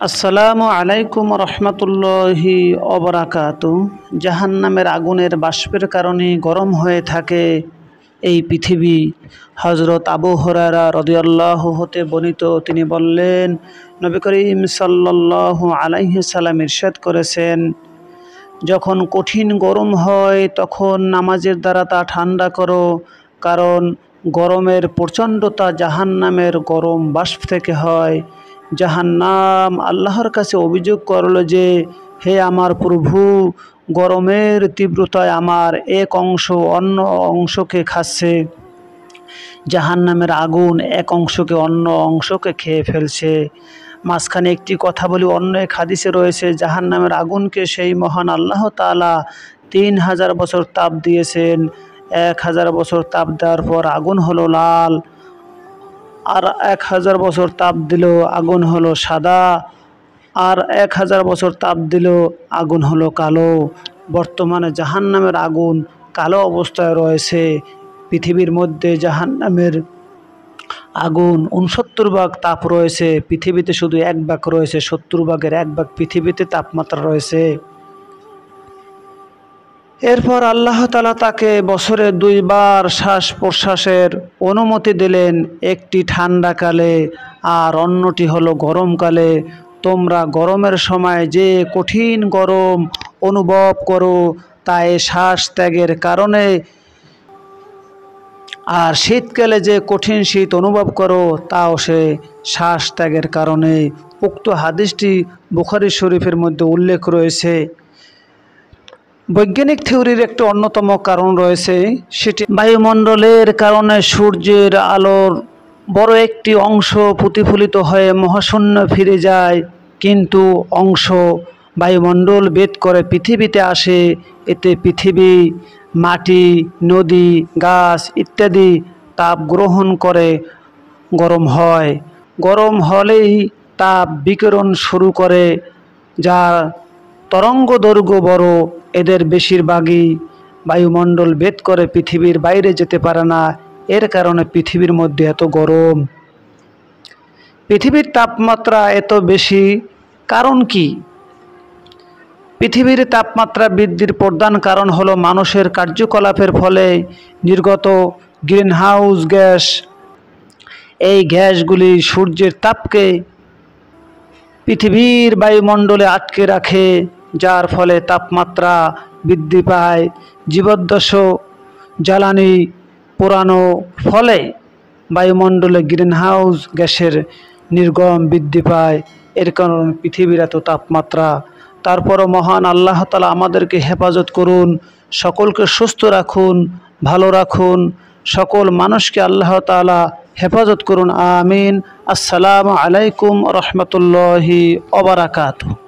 আসসালামু আলাইকুম রহমতুল্লাহি অবরাকাতু। জাহান্নামের আগুনের বাষ্পের কারণে গরম হয়ে থাকে এই পৃথিবী। হযরত আবু হুরায়রা রাদিয়াল্লাহু হতে বর্ণিত, তিনি বললেন, নবী করিম সাল্লাল্লাহু আলাইহি সাল্লাম ইরশাদ করেছেন, যখন কঠিন গরম হয় তখন নামাজের দ্বারা তা ঠান্ডা করো, কারণ গরমের প্রচণ্ডতা জাহান্নামের গরম বাষ্প থেকে হয়। জাহান্নাম আল্লাহর কাছে অভিযোগ করল যে, হে আমার প্রভু, গরমের তীব্রতায় আমার এক অংশ অন্য অংশকে খাচ্ছে। জাহান্নামের আগুন এক অংশকে অন্য অংশকে খেয়ে ফেলছে। মাঝখানে একটি কথা বলি, অন্য এক হাদিসে রয়েছে, জাহান্নামের আগুনকে সেই মহান আল্লাহ তাআলা ৩,০০০ বছর তাপ দিয়েছেন। ১,০০০ বছর তাপ দেওয়ার পর আগুন হলো লাল, আর ১,০০০ বছর তাপ দিল আগুন হলো সাদা, আর ১,০০০ বছর তাপ দিল আগুন হলো কালো। বর্তমানে জাহান্নামের আগুন কালো অবস্থায় রয়েছে। পৃথিবীর মধ্যে জাহান্নামের আগুন ৬৯ ভাগ তাপ রয়েছে, পৃথিবীতে শুধু ১ ভাগ রয়েছে, ৭০ ভাগের ১ ভাগ পৃথিবীতে তাপমাত্রা রয়েছে। এরপর আল্লাহ তাআলা তাকে বছরে ২ বার শ্বাস প্রশ্বাসের অনুমতি দিলেন, একটি ঠান্ডাকালে আর অন্যটি হলো গরমকালে। তোমরা গরমের সময় যে কঠিন গরম অনুভব করো তা এই শ্বাস ত্যাগের কারণে, আর শীতকালে যে কঠিন শীত অনুভব করো তাও সে শ্বাস ত্যাগের কারণে। উক্ত হাদিসটি বুখারী শরীফের মধ্যে উল্লেখ রয়েছে। বৈজ্ঞানিক থিওরির একটি অন্যতম কারণ রয়েছে, সেটি বায়ুমণ্ডলের কারণে সূর্যের আলোর বড় একটি অংশ প্রতিফলিত হয়ে মহাশূন্য ফিরে যায়, কিন্তু অংশ বায়ুমণ্ডল ভেদ করে পৃথিবীতে আসে। এতে পৃথিবী, মাটি, নদী, গাছ ইত্যাদি তাপ গ্রহণ করে গরম হয়। গরম হলেই তাপ বিকিরণ শুরু করে, যার তরঙ্গ দৈর্ঘ্য বড়। এদের বেশিরভাগই বায়ুমণ্ডল ভেদ করে পৃথিবীর বাইরে যেতে পারে না। এর কারণে পৃথিবীর মধ্যে এত গরম। পৃথিবীর তাপমাত্রা এত বেশি কারণ কি? পৃথিবীর তাপমাত্রা বৃদ্ধির প্রধান কারণ হলো মানুষের কার্যকলাপের ফলে নির্গত গ্রিনহাউস গ্যাস। এই গ্যাসগুলি সূর্যের তাপকে পৃথিবীর বায়ুমণ্ডলে আটকে রাখে, যার ফলে তাপমাত্রা বৃদ্ধি পায়। জীবাশ্ম জ্বালানি পোড়ানোর ফলে বায়ুমণ্ডলে গ্রিনহাউস গ্যাসের নির্গমন বৃদ্ধি পায়। এর কারণে পৃথিবীর এত তাপমাত্রা। তারপরও মহান আল্লাহ তাআলা আমাদেরকে হেফাজত করুন, সকলকে সুস্থ রাখুন, ভালো রাখুন, সকল মানুষকে আল্লাহ তাআলা হেফাজত করুন। আমিন। আসসালামু আলাইকুম রহমতুল্লাহি ওয়া বারাকাতুহু।